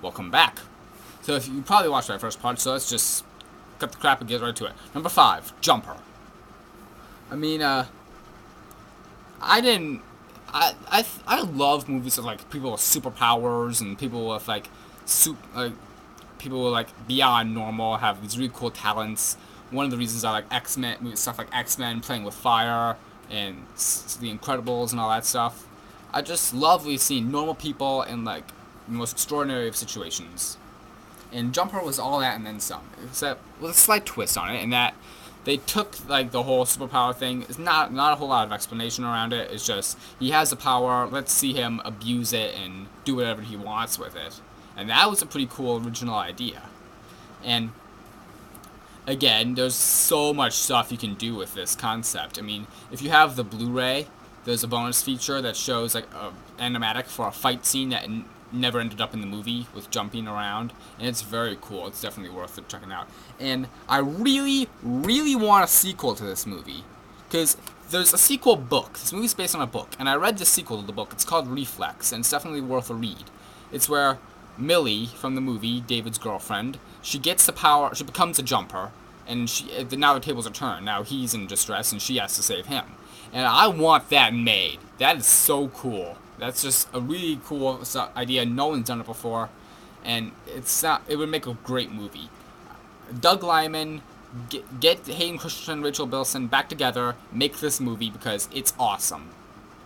welcome back. So if you probably watched that first part, so let's just cut the crap and get right to it. Number 5, Jumper. I mean, I didn't. I love movies with like people with superpowers and people with people like beyond normal have these really cool talents. One of the reasons I like X-Men stuff like X-Men playing with fire and the Incredibles and all that stuff. I just love we've seen normal people in like the most extraordinary of situations. And Jumper was all that and then some, except with a slight twist on it, in that they took like the whole superpower thing. It's not a whole lot of explanation around it. It's just he has the power. Let's see him abuse it and do whatever he wants with it. And that was a pretty cool original idea. And again, there's so much stuff you can do with this concept. I mean, if you have the Blu-ray, there's a bonus feature that shows like a animatic for a fight scene that never ended up in the movie with jumping around, and it's very cool. It's definitely worth checking out. And I really, really want a sequel to this movie, because there's a sequel book. This movie's based on a book, and I read the sequel to the book. It's called Reflex, and it's definitely worth a read. It's where Millie from the movie, David's girlfriend, she gets the power. She becomes a jumper, and now the tables are turned. Now he's in distress, and she has to save him. And I want that made. That is so cool. That's just a really cool idea. No one's done it before, and it would make a great movie. Doug Liman, get Hayden Christensen and Rachel Bilson back together, make this movie because it's awesome.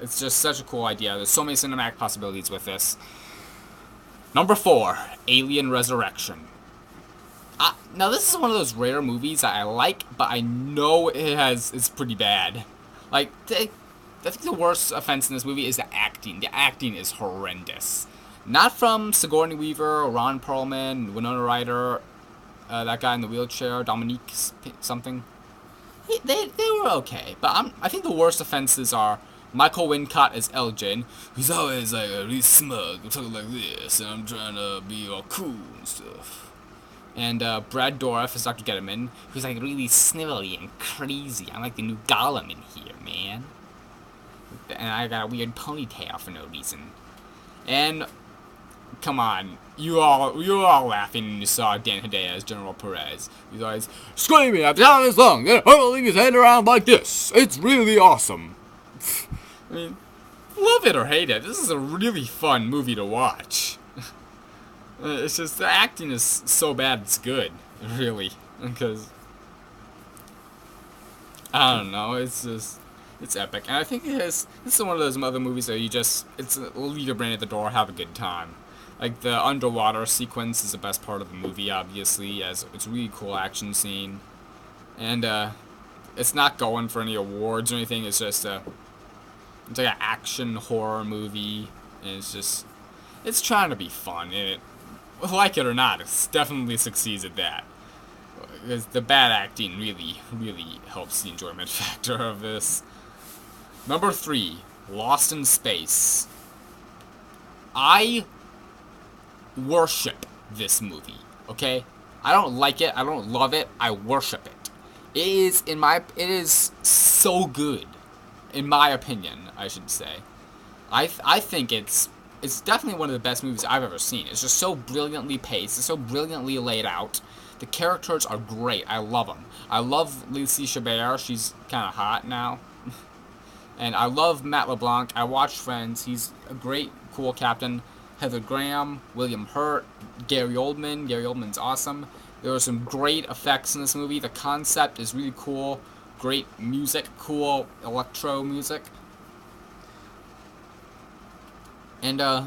It's just such a cool idea. There's so many cinematic possibilities with this. Number 4, Alien Resurrection. Now this is one of those rare movies that I like, but I know it's pretty bad. Like, I think the worst offense in this movie is the acting. The acting is horrendous. Not from Sigourney Weaver, or Ron Perlman, Winona Ryder, that guy in the wheelchair, Dominique something. They were okay, but I think the worst offenses are Michael Wincott as Elgin, who's always like really smug, talking like this, and I'm trying to be all cool and stuff. And Brad Dourif as Dr. Getterman, who's like really snivelly and crazy. I'm like the new Gollum in here, man. And I got a weird ponytail for no reason. And come on, you all laughing when you saw Dan Hedaya as General Perez. He's always screaming after how his lung and hurling his head around like this. It's really awesome. I mean, love it or hate it, this is a really fun movie to watch. It's just the acting is so bad it's good, really, because I don't know, it's epic, and I think this is one of those other movies that it's leave your brain at the door, have a good time. Like the underwater sequence is the best part of the movie, obviously, as it's a really cool action scene, and it's not going for any awards or anything. It's just it's like an action horror movie, and it's trying to be fun, and it, like it or not, it definitely succeeds at that. Because the bad acting really, really helps the enjoyment factor of this. Number 3, Lost in Space. I worship this movie, okay? I don't like it, I don't love it, I worship it. It is so good, in my opinion, I should say. I think it's definitely one of the best movies I've ever seen. It's just so brilliantly paced. It's so brilliantly laid out. The characters are great. I love them. I love Lacey Chabert. She's kind of hot now. And I love Matt LeBlanc. I watched Friends. He's a great, cool captain. Heather Graham, William Hurt, Gary Oldman. Gary Oldman's awesome. There are some great effects in this movie. The concept is really cool. Great music. Cool electro music. And, I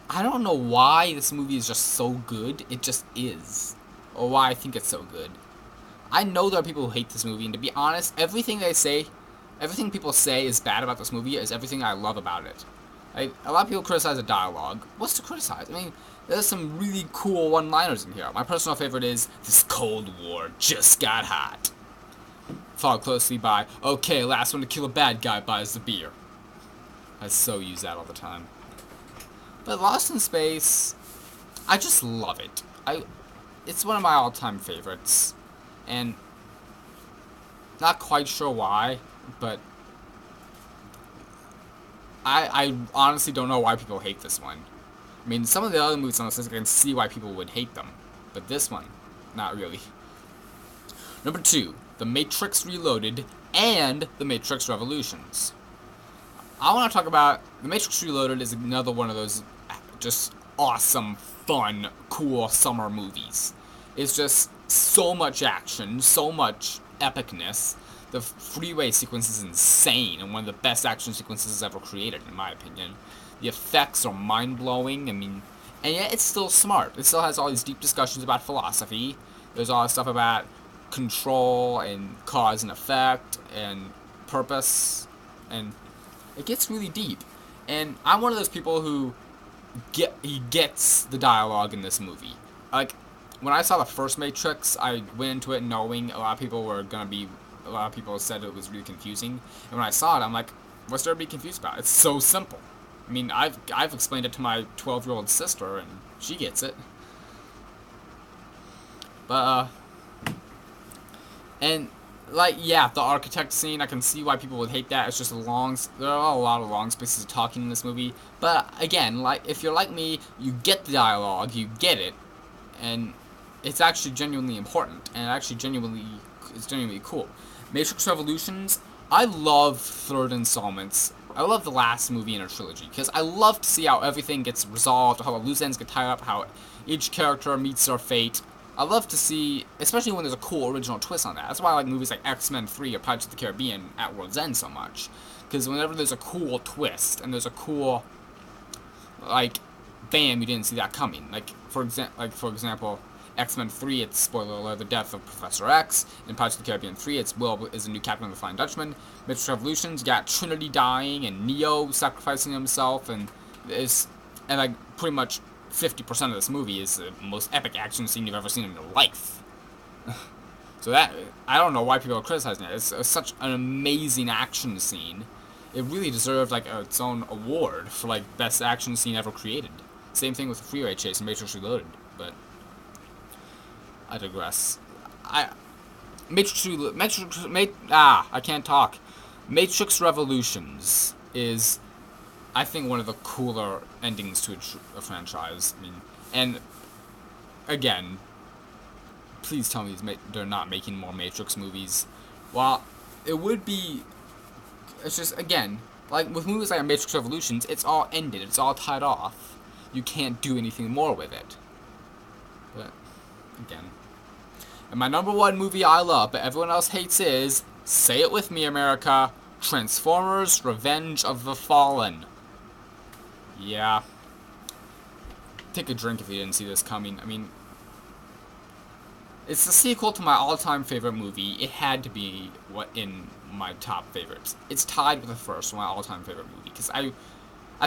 don't know why this movie is just so good. It just is. Or why I think it's so good. I know there are people who hate this movie, and to be honest, everything people say is bad about this movie is everything I love about it. Like, a lot of people criticize the dialogue. What's to criticize? I mean, there's some really cool one-liners in here. My personal favorite is, "This Cold War just got hot." Followed closely by, "Okay, last one to kill a bad guy buys the beer." I so use that all the time. But Lost in Space, I just love it. It's one of my all-time favorites, and not quite sure why, but I honestly don't know why people hate this one. I mean, some of the other movies on this list, I can see why people would hate them. But this one, not really. Number 2, The Matrix Reloaded and The Matrix Revolutions. I want to talk about The Matrix Reloaded is another one of those just awesome, fun, cool summer movies. It's just so much action, so much epicness. The freeway sequence is insane and one of the best action sequences ever created, in my opinion. The effects are mind-blowing, I mean, and yet it's still smart. It still has all these deep discussions about philosophy. There's all this stuff about control and cause and effect and purpose, and it gets really deep. And I'm one of those people who gets the dialogue in this movie. Like, when I saw the first Matrix, I went into it knowing a lot of people said it was really confusing. And when I saw it, I'm like, what's there to be confused about? It's so simple. I mean, I've explained it to my 12-year-old sister, and she gets it. But, and, like, yeah, the architect scene, I can see why people would hate that. It's just there are a lot of long spaces of talking in this movie. But, again, like, if you're like me, you get the dialogue, you get it, and it's actually genuinely important, and it's genuinely cool. Matrix Revolutions, I love third installments. I love the last movie in a trilogy, because I love to see how everything gets resolved, how the loose ends get tied up, how each character meets their fate. I love to see, especially when there's a cool original twist on that. That's why I like movies like X-Men 3 or Pirates of the Caribbean at World's End so much. Because whenever there's a cool twist, and there's a cool, like, bam, you didn't see that coming. Like, for example, X-Men 3, it's, spoiler alert, the death of Professor X. In Pirates of the Caribbean 3, it's Will is a new captain of the Flying Dutchman. Matrix Revolutions, you got Trinity dying, and Neo sacrificing himself, and like, pretty much 50% of this movie is the most epic action scene you've ever seen in your life. So that, I don't know why people are criticizing it. It's such an amazing action scene. It really deserved, like, its own award for, like, best action scene ever created. Same thing with the freeway chase in Matrix Reloaded, but I digress. I can't talk. Matrix Revolutions is, I think, one of the cooler endings to a franchise. I mean, and again, please tell me they're not making more Matrix movies. Well, it would be. It's just, again, like with movies like Matrix Revolutions, it's all ended. It's all tied off. You can't do anything more with it. But again, and my number one movie I love, but everyone else hates, is, say it with me, America, Transformers: Revenge of the Fallen. Yeah. Take a drink if you didn't see this coming. I mean, it's the sequel to my all-time favorite movie. It had to be in my top favorites. It's tied with the first one, my all-time favorite movie, because I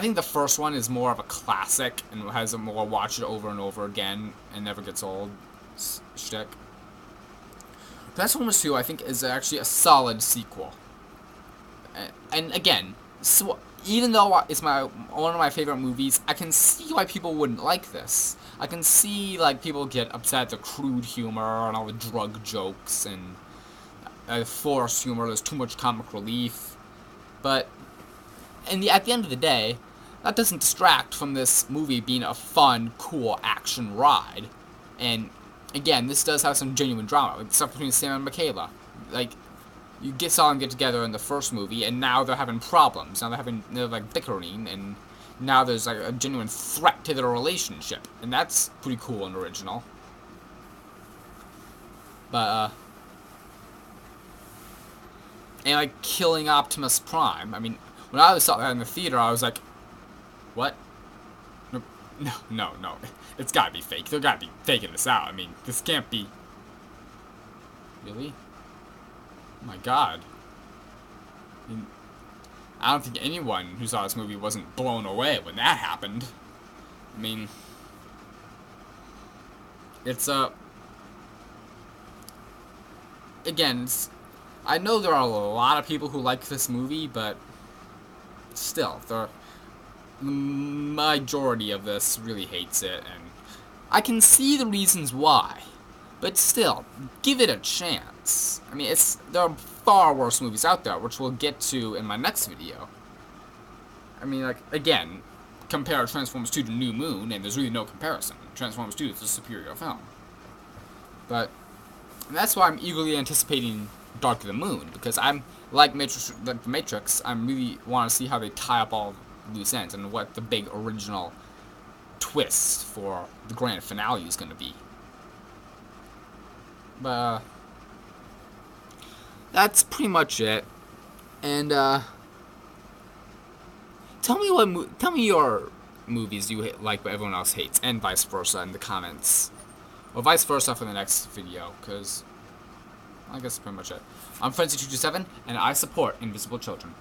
think the first one is more of a classic and has a more watch it over and over again and never gets old shtick. Transformers 2, I think, is actually a solid sequel. And again, so even though it's one of my favorite movies, I can see why people wouldn't like this. I can see, like, people get upset at the crude humor and all the drug jokes and forced humor. There's too much comic relief. But at the end of the day, that doesn't distract from this movie being a fun, cool action ride. And again, this does have some genuine drama, like stuff between Sam and Michaela. Like, saw them get together in the first movie, and now they're having problems. Now they're like bickering, and now there's like a genuine threat to their relationship, and that's pretty cool and original. But and like killing Optimus Prime. I mean, when I saw that in the theater, I was like, what? No. It's gotta be fake. They're gotta be faking this out. I mean, this can't be. Really? Oh my god. I don't think anyone who saw this movie wasn't blown away when that happened. I mean, it's again, I know there are a lot of people who like this movie, but still, the majority of this really hates it, and I can see the reasons why, but still, give it a chance. I mean, there are far worse movies out there, which we'll get to in my next video. I mean, like, again, compare Transformers 2 to New Moon, and there's really no comparison. Transformers 2 is a superior film. But that's why I'm eagerly anticipating Dark of the Moon, because I'm like the Matrix. I really want to see how they tie up all loose ends and what the big original twist for the grand finale is going to be. But that's pretty much it. And tell me your movies you like but everyone else hates, and vice versa in the comments, or vice versa for the next video, because I guess that's pretty much it. I'm Frenzy227, and I support Invisible Children.